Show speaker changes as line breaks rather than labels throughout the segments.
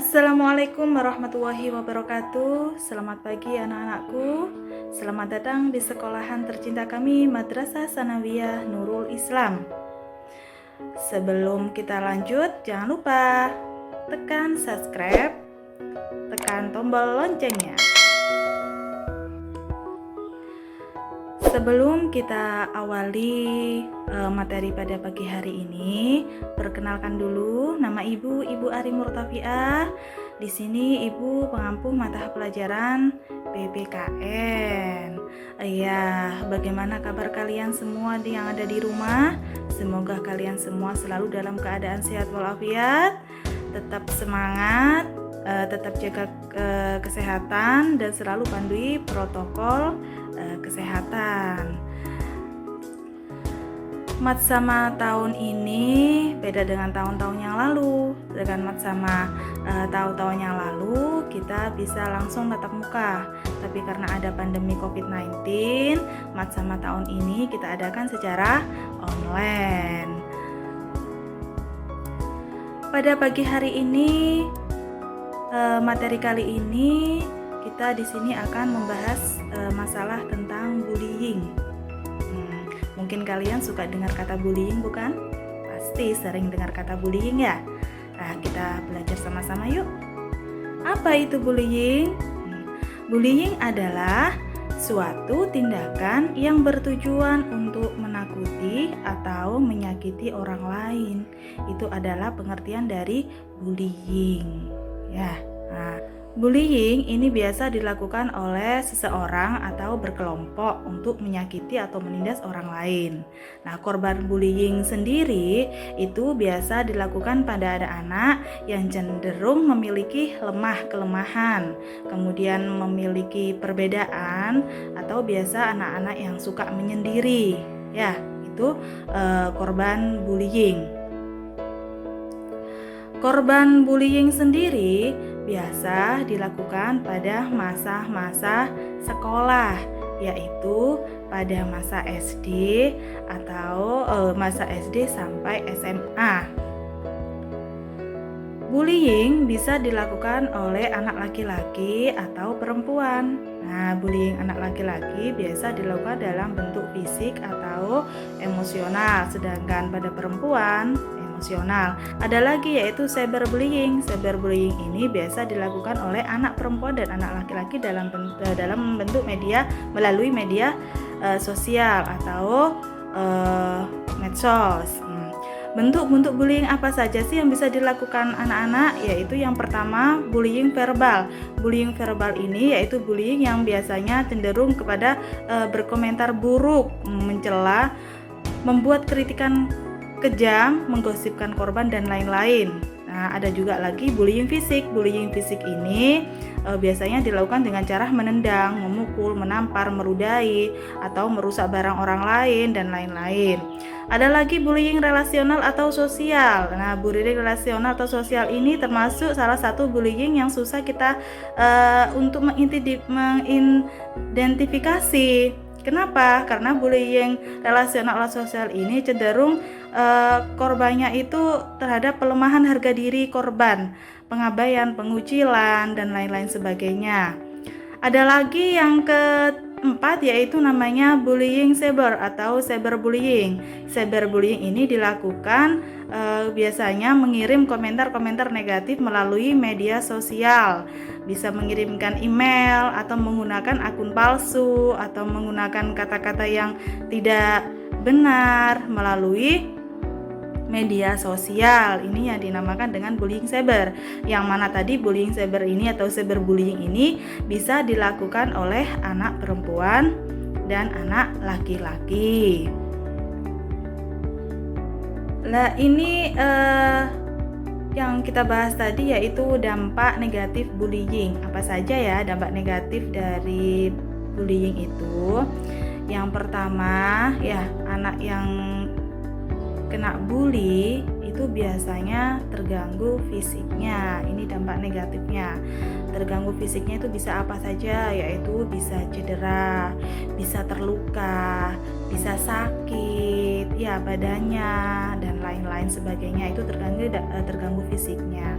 Assalamualaikum warahmatullahi wabarakatuh. Selamat pagi anak-anakku. Selamat datang di sekolahan tercinta kami, Madrasah Sanawiyah Nurul Islam. Sebelum kita lanjut, jangan lupa tekan subscribe, tekan tombol loncengnya. Sebelum kita awali materi pada pagi hari ini, perkenalkan dulu nama Ibu Ari Murtafiah. Di sini Ibu pengampu mata pelajaran PPKN. Ya, bagaimana kabar kalian semua yang ada di rumah? Semoga kalian semua selalu dalam keadaan sehat walafiat, tetap semangat, tetap jaga kesehatan dan selalu patuhi protokol kesehatan. Matsama tahun ini beda dengan tahun-tahun yang lalu. Dengan Matsama tahun-tahun yang lalu kita bisa langsung tatap muka. Tapi karena ada pandemi COVID-19, Matsama tahun ini kita adakan secara online. Pada pagi hari ini, materi kali ini kita di sini akan membahas masalah tentang bullying. Mungkin kalian suka dengar kata bullying, bukan? Pasti sering dengar kata bullying ya. Nah, kita belajar sama-sama yuk. Apa itu bullying? Bullying adalah suatu tindakan yang bertujuan untuk menakuti atau menyakiti orang lain. Itu adalah pengertian dari bullying. Ya. Nah, bullying ini biasa dilakukan oleh seseorang atau berkelompok untuk menyakiti atau menindas orang lain. Nah, korban bullying sendiri itu biasa dilakukan pada ada anak yang cenderung memiliki kelemahan, kemudian memiliki perbedaan, atau biasa anak-anak yang suka menyendiri. Ya, itu korban bullying. Korban bullying sendiri biasa dilakukan pada masa-masa sekolah, yaitu pada masa SD atau masa SD sampai SMA. Bullying bisa dilakukan oleh anak laki-laki atau perempuan. Nah, bullying anak laki-laki biasa dilakukan dalam bentuk fisik atau emosional, sedangkan pada perempuan emosional. Ada lagi yaitu cyberbullying. Cyberbullying ini biasa dilakukan oleh anak perempuan dan anak laki-laki dalam bentuk media, melalui media sosial atau medsos. Bentuk-bentuk bullying apa saja sih yang bisa dilakukan anak-anak? Yaitu yang pertama, bullying verbal. Bullying verbal ini yaitu bullying yang biasanya cenderung kepada berkomentar buruk, mencela, membuat kritikan kejam, menggosipkan korban dan lain-lain. Nah, ada juga lagi bullying fisik. Bullying fisik ini biasanya dilakukan dengan cara menendang, memukul, menampar, meludahi, atau merusak barang orang lain dan lain-lain. Ada lagi bullying relasional atau sosial. Nah, bullying relasional atau sosial ini termasuk salah satu bullying yang susah kita untuk mengidentifikasi. Kenapa? Karena bullying relasional atau sosial ini cenderung korbannya itu terhadap pelemahan harga diri korban, pengabaian, pengucilan, dan lain-lain sebagainya. Ada lagi yang keempat yaitu namanya bullying cyber atau cyberbullying. Cyberbullying ini dilakukan biasanya mengirim komentar-komentar negatif melalui media sosial. Bisa mengirimkan email atau menggunakan akun palsu atau menggunakan kata-kata yang tidak benar melalui media sosial. Ini yang dinamakan dengan bullying cyber. Yang mana tadi bullying cyber ini atau cyberbullying ini bisa dilakukan oleh anak perempuan dan anak laki-laki. Nah, ini yang kita bahas tadi yaitu dampak negatif bullying. Apa saja ya dampak negatif dari bullying itu? Yang pertama, ya, anak yang kena bully itu biasanya terganggu fisiknya. Ini dampak negatifnya. Terganggu fisiknya itu bisa apa saja, yaitu bisa cedera, bisa terluka, bisa sakit ya badannya dan lain-lain. lain sebagainya, itu terganggu fisiknya.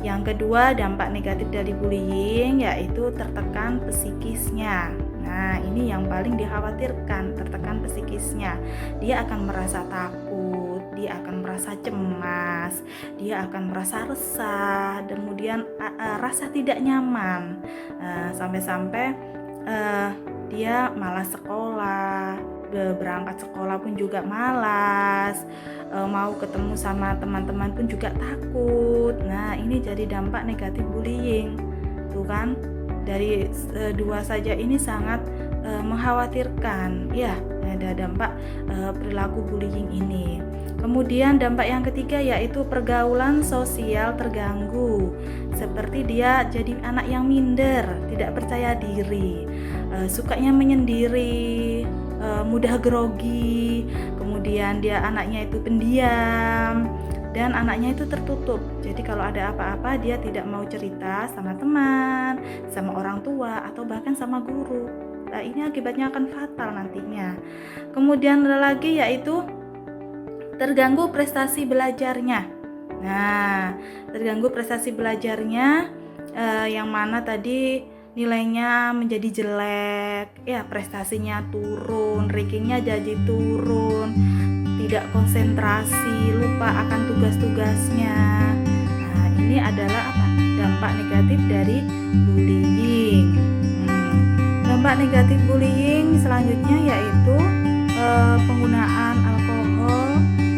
Yang kedua, dampak negatif dari bullying yaitu tertekan psikisnya. Nah, ini yang paling dikhawatirkan, tertekan psikisnya. Dia akan merasa takut, dia akan merasa cemas, dia akan merasa resah, kemudian rasa tidak nyaman, sampai-sampai dia malas sekolah, berangkat sekolah pun juga malas, mau ketemu sama teman-teman pun juga takut. Nah, ini jadi dampak negatif bullying. Tuh kan, dari dua saja ini sangat mengkhawatirkan ya, ada dampak perilaku bullying ini. Kemudian dampak yang ketiga yaitu pergaulan sosial terganggu, seperti dia jadi anak yang minder, tidak percaya diri, sukanya menyendiri, mudah grogi, kemudian dia anaknya itu pendiam dan anaknya itu tertutup. Jadi kalau ada apa-apa dia tidak mau cerita sama teman, sama orang tua, atau bahkan sama guru. Nah, ini akibatnya akan fatal nantinya. Kemudian ada lagi yaitu terganggu prestasi belajarnya. Nah, terganggu prestasi belajarnya yang mana tadi nilainya menjadi jelek, ya prestasinya turun, rankingnya jadi turun, tidak konsentrasi, lupa akan tugas-tugasnya. Nah, ini adalah dampak negatif dari bullying. Dampak negatif bullying selanjutnya yaitu penggunaan alkohol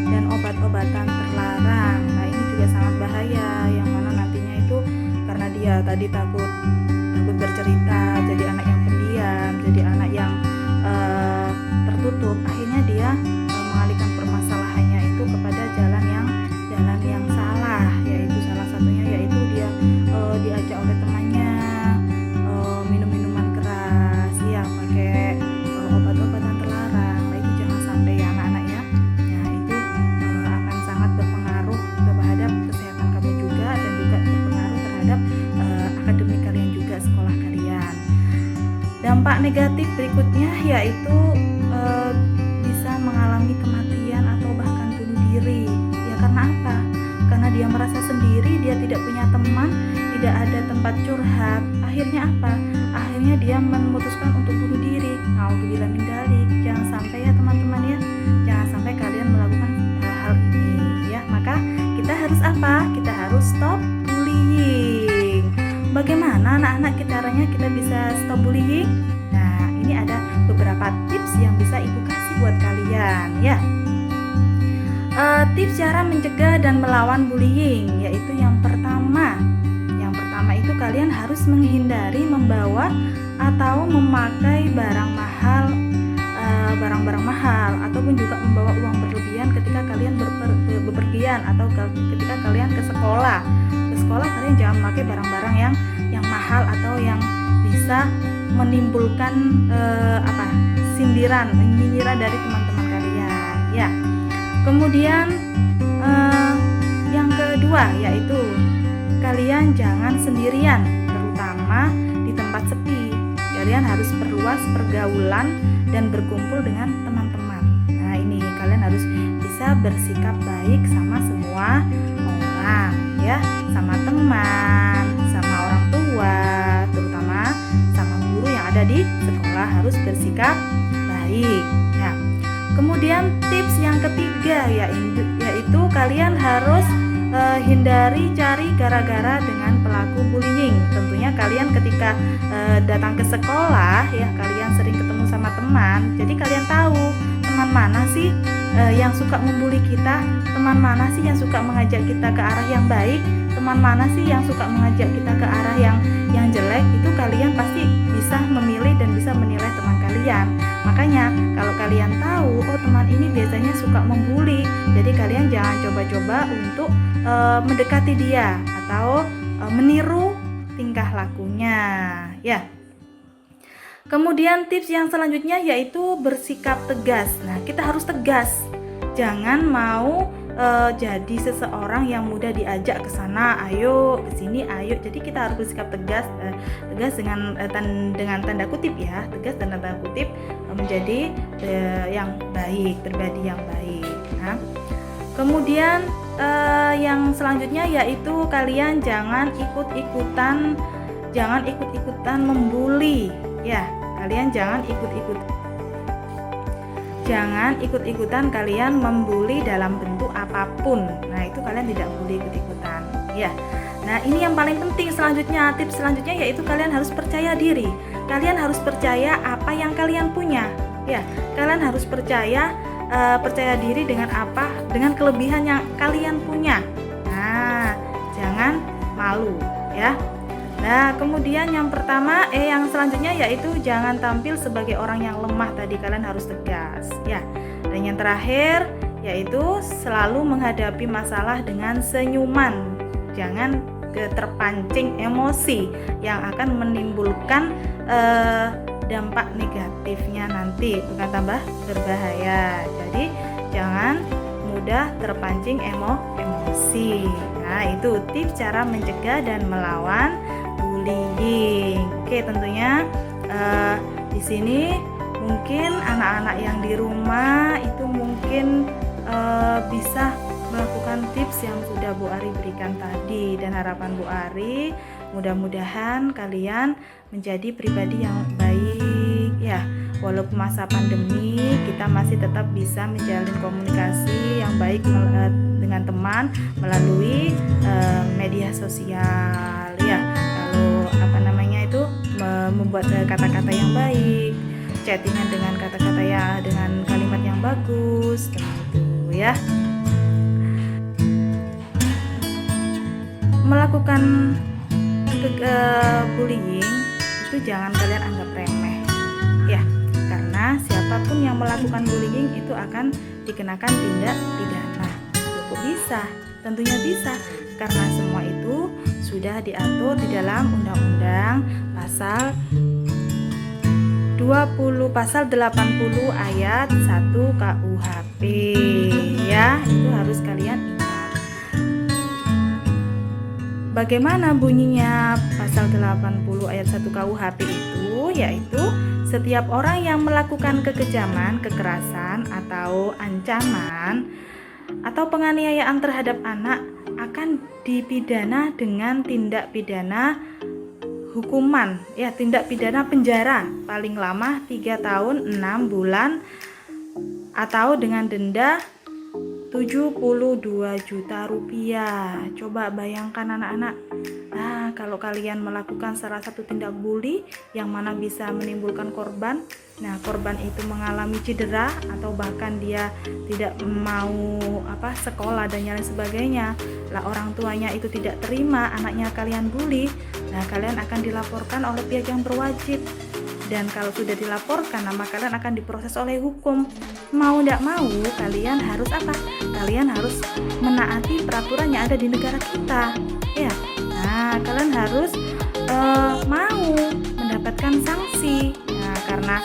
dan obat-obatan terlarang. Nah, ini juga sangat bahaya, yang mana nantinya itu karena dia tadi takut bercerita, jadi anak yang pendiam, jadi anak yang tertutup, akhirnya dia mengalihkan permasalahannya itu kepada jalan yang salah, yaitu salah satunya yaitu dia diajak oleh temannya minum minuman keras, ya pakai obat-obatan terlarang. Nah, itu jangan sampai ya anak-anak ya. Nah, itu akan sangat berpengaruh terhadap kesehatan kamu juga, dan juga berpengaruh terhadap akademik kalian juga, sekolah kalian. Dampak negatif berikutnya yaitu bisa mengalami kematian atau bahkan bunuh diri. Ya karena apa? Karena dia merasa sendiri, dia tidak punya teman, tidak ada tempat curhat. Akhirnya apa? Akhirnya dia memutuskan untuk bunuh diri. Nauzubillah min dzalik. Jangan sampai ya teman-teman ya. Jangan sampai kalian melakukan hal ini ya. Maka kita harus apa? Kita harus stop bullying. Bagaimana anak-anak caranya kita bisa stop bullying? Nah, ini ada beberapa tips yang bisa Ibu kasih buat kalian ya. Tips cara mencegah dan melawan bullying yaitu yang pertama itu kalian harus menghindari membawa atau memakai barang-barang mahal ataupun juga membawa uang berlebihan ketika kalian bepergian atau ketika kalian ke sekolah. Kalian jangan memakai barang-barang yang mahal atau yang bisa menimbulkan sindiran, menyinyiran dari teman-teman kalian ya. Kemudian yang kedua yaitu kalian jangan sendirian, terutama di tempat sepi. Kalian harus perluas pergaulan dan berkumpul dengan teman-teman. Nah, ini kalian harus bisa bersikap baik sama semua orang ya, sama teman, sama orang tua, terutama sama guru yang ada di sekolah, harus bersikap baik ya. Kemudian tips yang ketiga yaitu kalian harus hindari cari gara-gara dengan pelaku bullying. Tentunya kalian ketika datang ke sekolah ya, kalian sering ketemu sama teman, jadi kalian tahu teman mana sih yang suka membuli kita, teman mana sih yang suka mengajak kita ke arah yang baik, teman mana sih yang suka mengajak kita ke arah yang jelek. Itu kalian pasti bisa memilih dan bisa menilai teman kalian. Makanya kalau kalian tahu teman ini biasanya suka membuli, jadi kalian jangan coba-coba untuk mendekati dia atau meniru tingkah lakunya ya. Kemudian tips yang selanjutnya yaitu bersikap tegas. Nah, kita harus tegas, jangan mau jadi seseorang yang mudah diajak ke sana, ayo ke sini, ayo. Jadi kita harus bersikap tegas dengan tanda kutip ya, tegas dan tanda kutip, menjadi yang baik, pribadi yang baik. Nah, Kemudian yang selanjutnya yaitu kalian jangan ikut-ikutan membuli ya. Kalian jangan ikut-ikutan kalian membuli dalam bentuk apapun. Nah, itu kalian tidak boleh ikut-ikutan ya. Nah, ini yang paling penting selanjutnya, tips selanjutnya yaitu kalian harus percaya diri. Kalian harus percaya apa yang kalian punya ya. Kalian harus percaya diri dengan apa, dengan kelebihan yang kalian punya. Nah, jangan malu ya. Nah, kemudian yang selanjutnya yaitu jangan tampil sebagai orang yang lemah. Tadi kalian harus tegas ya. Dan yang terakhir yaitu selalu menghadapi masalah dengan senyuman. Jangan terpancing emosi yang akan menimbulkan dampak negatifnya nanti, bukan tambah berbahaya. Jadi jangan mudah terpancing emosi. Nah, itu tips cara mencegah dan melawan bullying. Oke, tentunya di sini mungkin anak-anak yang di rumah itu mungkin bisa melakukan tips yang sudah Bu Ari berikan tadi, dan harapan Bu Ari mudah-mudahan kalian menjadi pribadi yang baik ya. Walaupun masa pandemi kita masih tetap bisa menjalin komunikasi yang baik dengan teman melalui media sosial ya. Kalau membuat kata-kata yang baik, chattingan dengan kata-kata dengan kalimat yang bagus, tentu ya. Melakukan bullying itu jangan kalian anggap remeh ya, karena siapapun yang melakukan bullying itu akan dikenakan tindak pidana. Kok bisa? Tentunya bisa, karena semua itu sudah diatur di dalam Undang-Undang pasal 80 ayat 1 KUHP ya. Itu harus kalian ingat. Bagaimana bunyinya pasal 80 ayat 1 KUHP itu? Yaitu setiap orang yang melakukan kekejaman, kekerasan, atau ancaman atau penganiayaan terhadap anak akan dipidana dengan tindak pidana hukuman ya, tindak pidana penjara paling lama 3 tahun 6 bulan atau dengan denda 72 juta rupiah. Coba bayangkan anak-anak, kalau kalian melakukan salah satu tindak bully yang mana bisa menimbulkan korban, nah korban itu mengalami cedera atau bahkan dia tidak mau sekolah dan lain sebagainya, lah orang tuanya itu tidak terima anaknya kalian bully, nah kalian akan dilaporkan oleh pihak yang berwajib. Dan kalau sudah dilaporkan, nama kalian akan diproses oleh hukum. Mau tidak mau, kalian harus apa? Kalian harus menaati peraturan yang ada di negara kita, ya. Nah, kalian harus mau mendapatkan sanksi. Nah, karena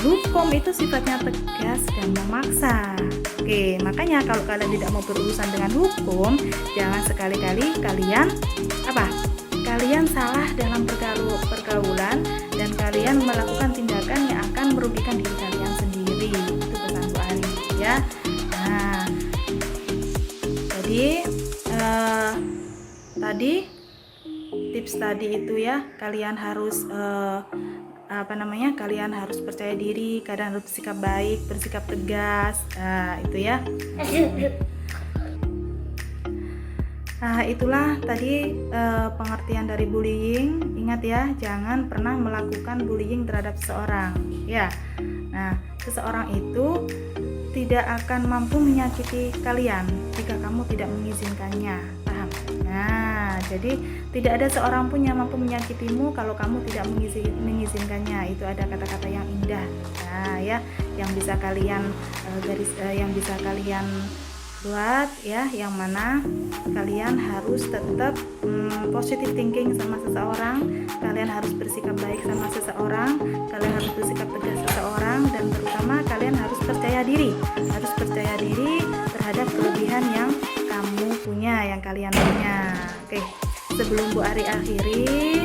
hukum itu sifatnya tegas dan memaksa. Oke, makanya kalau kalian tidak mau berurusan dengan hukum, jangan sekali-kali kalian kalian salah dalam pergaulan dan kalian melakukan tindakan yang akan merugikan diri kalian sendiri. Itu pesan Bu Ari ya. Nah, jadi tadi tips tadi itu ya, kalian harus kalian harus percaya diri, kalian harus bersikap baik, bersikap tegas. Nah, itu ya. Nah, itulah tadi pengertian dari bullying. Ingat ya, jangan pernah melakukan bullying terhadap seseorang ya. Nah, seseorang itu tidak akan mampu menyakiti kalian jika kamu tidak mengizinkannya. Paham? Nah, jadi tidak ada seorang pun yang mampu menyakitimu kalau kamu tidak mengizinkannya. Itu ada kata-kata yang indah. Nah, ya, yang bisa kalian buat ya, yang mana kalian harus tetap positive thinking sama seseorang, kalian harus bersikap baik sama seseorang, kalian harus bersikap tegas seseorang, dan terutama kalian harus percaya diri terhadap kelebihan yang kamu punya, yang kalian punya. Oke, sebelum Bu Ari akhiri,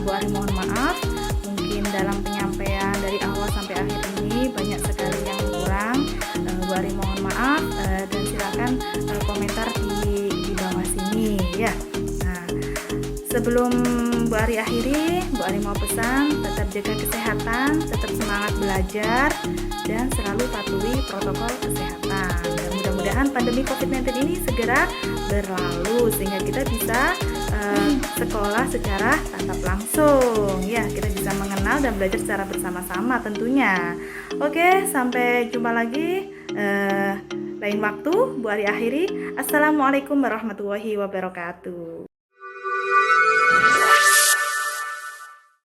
Bu Ari mohon maaf, mungkin dalam penyampaian dari awal sampai akhir ini banyak sekali yang kurang. Bu Ari mohon maaf, dan silakan dengan komentar di bawah sini ya. Nah, sebelum Bu Ari akhiri, Bu Ari mau pesan tetap jaga kesehatan, tetap semangat belajar, dan selalu patuhi protokol kesehatan. Dan mudah-mudahan pandemi COVID-19 ini segera berlalu sehingga kita bisa sekolah secara tatap langsung ya, kita bisa mengenal dan belajar secara bersama-sama tentunya. Oke, sampai jumpa lagi lain waktu. Bu Ari akhiri. Assalamualaikum warahmatullahi wabarakatuh.